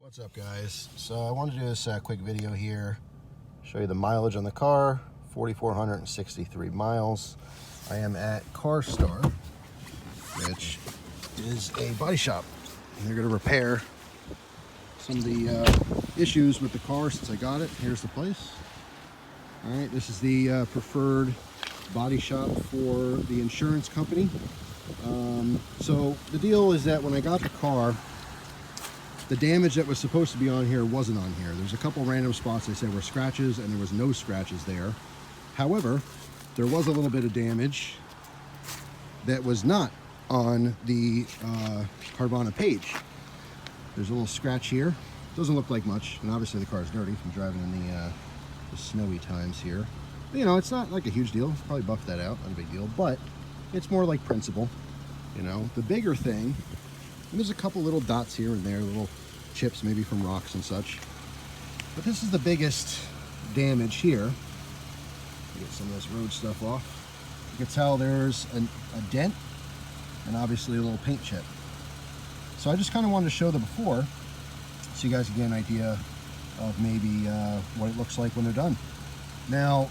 What's up, guys? So I wanted to do this quick video here, show you the mileage on the car. 4,463 miles. I am at CarStar, which is a body shop, and they're going to repair some of the issues with the car since I got it. Here's the place. All right, this is the preferred body shop for the insurance company. So the deal is that when I got the car, the damage that was supposed to be on here wasn't on here. There's a couple random spots they said were scratches, and there was no scratches there. However, there was a little bit of damage that was not on the Carvana page. There's a little scratch here. Doesn't look like much, and obviously the car is dirty from driving in the snowy times here. But, you know, it's not like a huge deal. Probably buff that out, not a big deal, but it's more like principle. You know, the bigger thing, and there's a couple little dots here and there, little chips maybe from rocks and such. But this is the biggest damage here. Get some of this road stuff off. You can tell there's a dent and obviously a little paint chip. So I just kind of wanted to show the before so you guys can get an idea of maybe what it looks like when they're done. Now,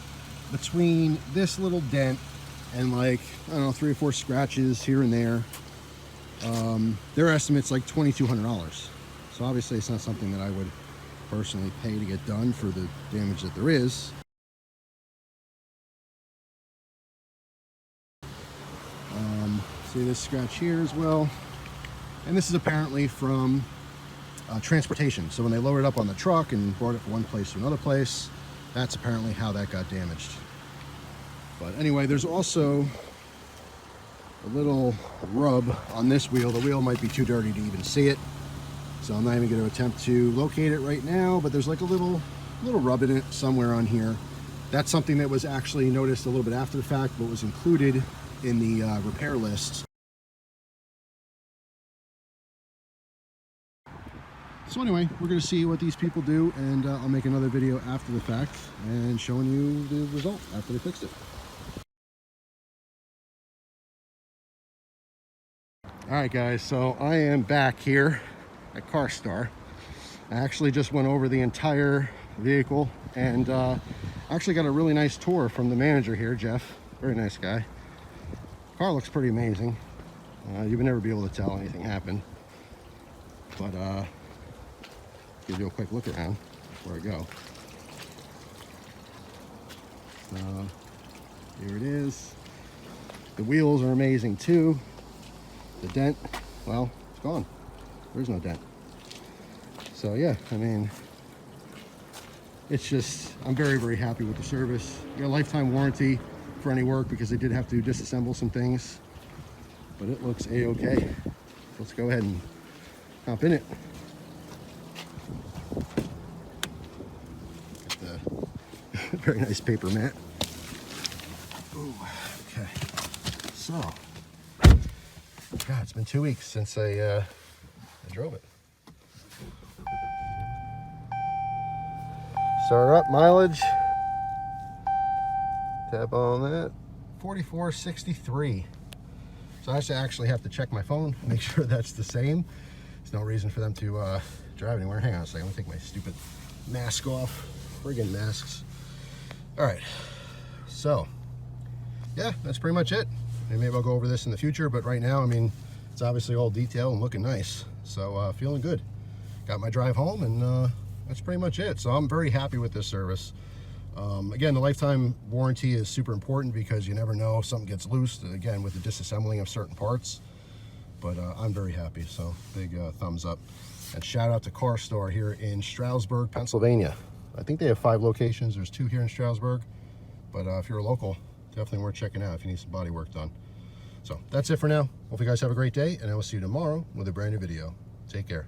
between this little dent and like, I don't know, 3 or 4 scratches here and there, their estimate's like $2,200. So obviously it's not something that I would personally pay to get done for the damage that there is. See this scratch here as well, and this is apparently from transportation. So when they loaded it up on the truck and brought it from one place to another place, that's apparently how that got damaged. But anyway, there's also a little rub on this wheel. The wheel might be too dirty to even see it, so I'm not even going to attempt to locate it right now, but there's like a little rub in it somewhere on here. That's something that was actually noticed a little bit after the fact, but was included in the repair list. So anyway, we're going to see what these people do, and I'll make another video after the fact and showing you the result after they fixed it. Alright guys, so I am back here at CarStar. I actually just went over the entire vehicle and actually got a really nice tour from the manager here, Jeff. Very nice guy. Car looks pretty amazing. You would never be able to tell anything happened. But give you a quick look around before I go. Here it is. The wheels are amazing too. The dent, well, it's gone. There's no dent. So yeah, I mean, it's just, I'm very, very happy with the service. You got a lifetime warranty for any work because they did have to disassemble some things, but it looks a-okay. Let's go ahead and hop in it. Got the very nice paper mat. Ooh, okay. So, God, it's been 2 weeks since I drove it. Start up, mileage. Tap on that. 4,463. So I actually have to check my phone, make sure that's the same. There's no reason for them to drive anywhere. Hang on a second, let me take my stupid mask off. Friggin' masks. All right, so yeah, that's pretty much it. And maybe I'll go over this in the future, but right now, I mean, it's obviously all detailed and looking nice. So feeling good. Got my drive home, and that's pretty much it. So I'm very happy with this service. Again, the lifetime warranty is super important because you never know if something gets loose, again, with the disassembling of certain parts. But I'm very happy, so big thumbs up. And shout out to CarStar here in Stroudsburg, Pennsylvania. I think they have 5 locations. There's 2 here in Stroudsburg. But if you're a local, definitely worth checking out if you need some body work done. So that's it for now. Hope you guys have a great day, and I will see you tomorrow with a brand new video. Take care.